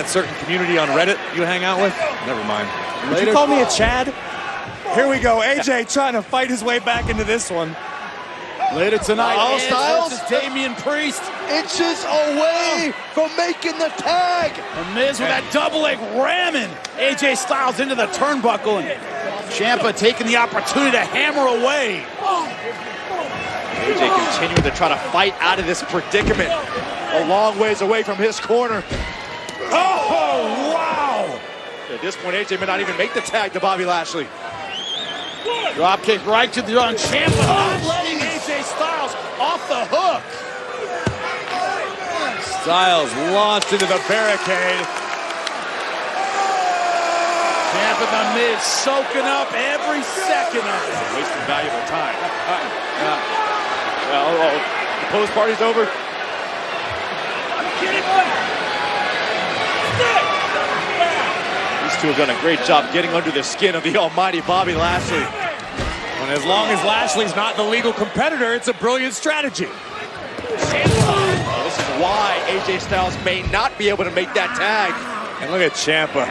That certain community on Reddit you hang out with? Never mind. Would you call me a Chad? Here we go. AJ trying to fight his way back into this one. Later tonight, All Edge Styles versus Damian Priest. inches away from making the tag. And Miz with that double leg ramming AJ Styles into the turnbuckle. And Ciampa taking the opportunity to hammer away. AJ continuing to try to fight out of this predicament. A long ways away from his corner. Oh, wow! At this point, AJ may not even make the tag to Bobby Lashley. Drop kick right to the arm. Ciampa not letting AJ Styles off the hook. Styles launched into the barricade. Ciampa the Miz soaking up every second of it. Wasting valuable time. The post party's over. These two have done a great job getting under the skin of the almighty Bobby Lashley. And as long as Lashley's not the legal competitor, it's a brilliant strategy. This is why AJ Styles may not be able to make that tag. And look at Ciampa,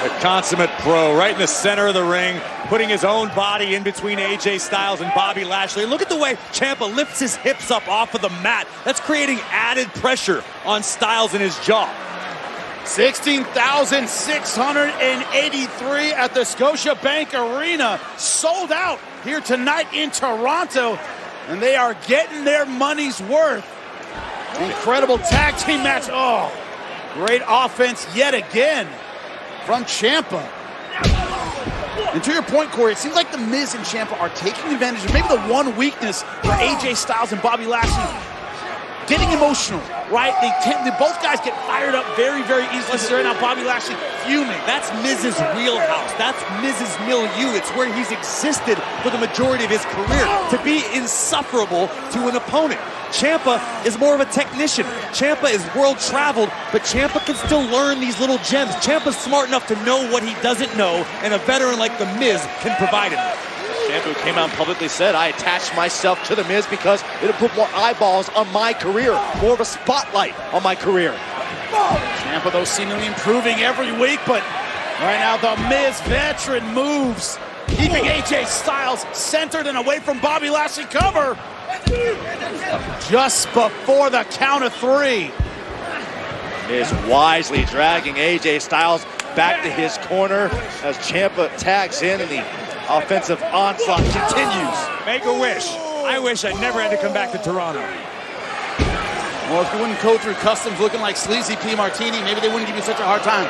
the consummate pro, right in the center of the ring, putting his own body in between AJ Styles and Bobby Lashley. Look at the way Ciampa lifts his hips up off of the mat. That's creating added pressure on Styles in his jaw. 16,683 at the Scotiabank Arena. Sold out here tonight in Toronto. And they are getting their money's worth. Incredible tag team match. Oh, great offense yet again from Ciampa. And to your point, Corey, it seems like the Miz and Ciampa are taking advantage of maybe the one weakness for AJ Styles and Bobby Lashley. Getting emotional, right? They both guys get fired up very, very easily. Right now, Bobby Lashley fuming. That's Miz's wheelhouse. That's Miz's milieu. It's where he's existed for the majority of his career. To be insufferable to an opponent. Ciampa is more of a technician. Ciampa is world-traveled, but Ciampa can still learn these little gems. Ciampa's smart enough to know what he doesn't know, and a veteran like The Miz can provide him. Ciampa came out and publicly said, I attached myself to The Miz because it'll put more eyeballs on my career, more of a spotlight on my career. Ciampa, though, seemingly improving every week, but right now the Miz veteran moves, keeping AJ Styles centered and away from Bobby Lashley cover. Just before the count of three. Miz wisely dragging AJ Styles back to his corner as Ciampa tags in and the offensive onslaught continues. Make a wish. I wish I never had to come back to Toronto. Well, if you wouldn't go through customs looking like Sleazy P. Martini, maybe they wouldn't give you such a hard time.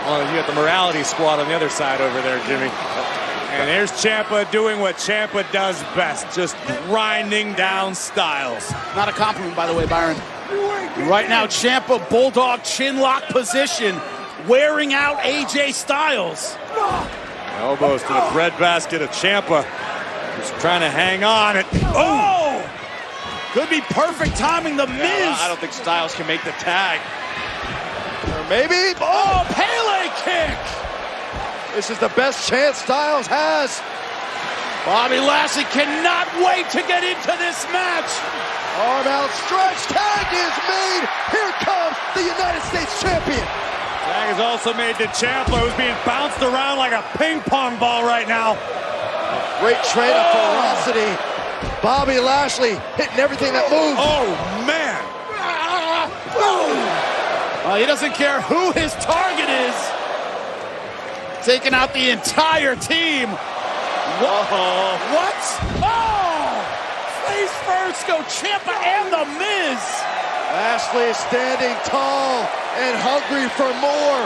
Well, you got the morality squad on the other side over there, Jimmy. And here's Ciampa doing what Ciampa does best, just grinding down Styles. Not a compliment, by the way, Byron. Right now, Ciampa bulldog chin lock position, wearing out AJ Styles. Elbows to the breadbasket of Ciampa. He's trying to hang on. Oh! Could be perfect timing. The Miz. I don't think Styles can make the tag. Or maybe. Oh, Pele kick! This is the best chance Styles has. Bobby Lashley cannot wait to get into this match. Arm outstretched. Tag is made. Here comes the United States champion. Tag is also made to Ciampa, who's being bounced around like a ping pong ball right now. Great trade of ferocity. Bobby Lashley hitting everything that moves. Oh, man. He doesn't care who his target is. Taking out the entire team. What? Oh! Face first go Ciampa and The Miz. Lashley is standing tall and hungry for more.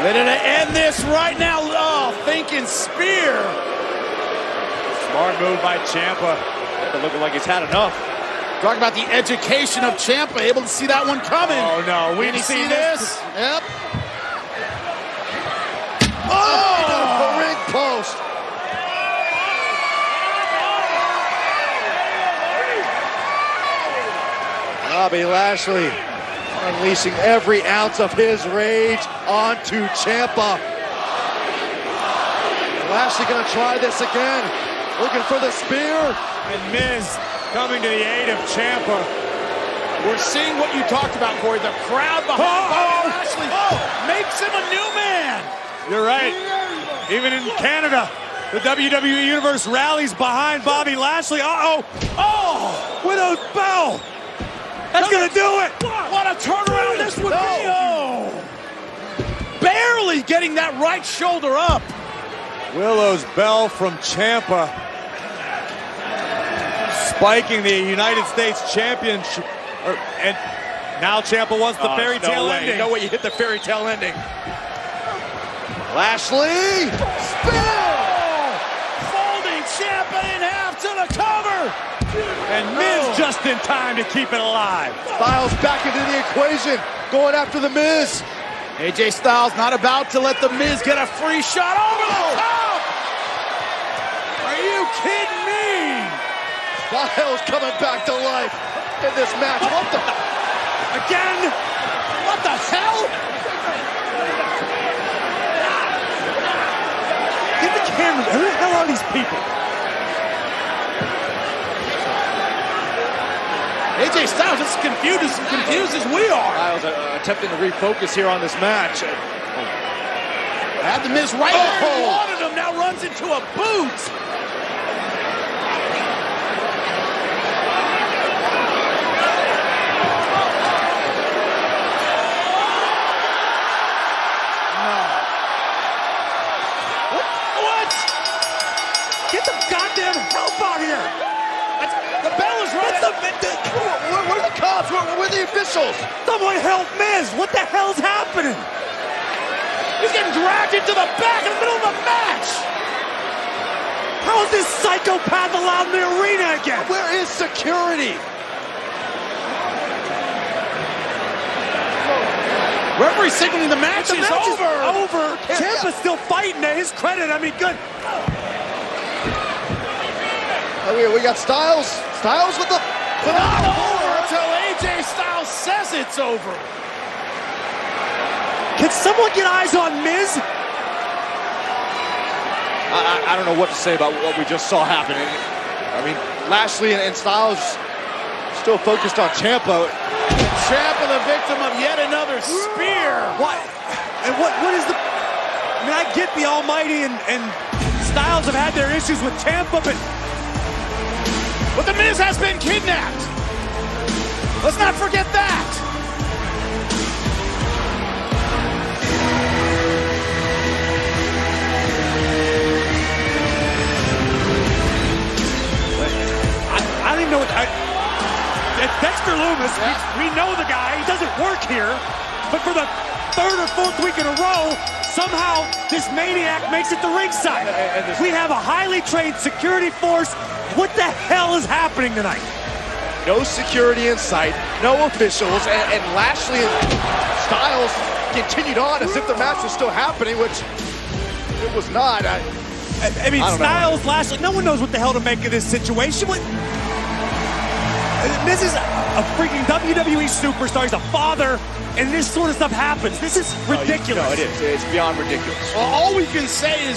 Ready to end this right now. Oh, thinking spear. Smart move by Ciampa. Looking like he's had enough. Talk about the education of Ciampa, able to see that one coming. Oh, no. Can you see this? Yep. Oh! The ring post. Bobby Lashley unleashing every ounce of his rage onto Ciampa. Lashley gonna try this again. Looking for the spear. And Miz coming to the aid of Ciampa. We're seeing what you talked about, Corey. The crowd behind Bobby Lashley makes him a new man. You're right. Even in Canada, the WWE Universe rallies behind Bobby Lashley. Uh-oh. Oh, Widow's Bell. That's going to do it. What a turnaround this would be. Oh. Barely getting that right shoulder up. Willow's Bell from Ciampa. Spiking the United States Championship. And now Ciampa wants the fairy tale ending. No way you hit the fairy tale ending. Lashley. Spin. Folding Ciampa in half to the cover. And Miz just in time to keep it alive. Styles back into the equation, going after the Miz. AJ Styles not about to let the Miz get a free shot over the top. Are you kidding me? Styles coming back to life in this match. What the? Again? What the hell? Get the camera. Who the hell are these people? AJ Styles is confused as we are. Styles attempting to refocus here on this match. Had the Miz right where he wanted him. Now runs into a boot. What? Get the goddamn help out here! The bell is running. Where are the cops? Where are the officials? Someone help Miz! What the hell's happening? He's getting dragged into the back in the middle of the match. How is this psychopath allowed in the arena again? Where is security? Referee signaling the match is over. Over. Ciampa's still fighting to his credit. I mean, good. We got Styles. Styles with the... Not over until AJ Styles says it's over. Can someone get eyes on Miz? I don't know what to say about what we just saw happening. I mean, Lashley and Styles still focused on Ciampa. Ciampa the victim of yet another spear. What? And what is the... I mean, I get the Almighty and Styles have had their issues with Ciampa, But the Miz has been kidnapped. Let's not forget that. I don't even know what... It's Dexter Lumis. We know the guy. He doesn't work here. But for the third or fourth week in a row, somehow this maniac makes it to ringside. We have a highly trained security force. What the hell is happening tonight? No security in sight, no officials, and Lashley and Styles continued on as if the match was still happening, which it was not. I mean, Styles, Lashley, no one knows what the hell to make of this situation. This is a freaking WWE superstar. He's a father, and this sort of stuff happens. This is ridiculous. No, it is. It's beyond ridiculous. Well, all we can say is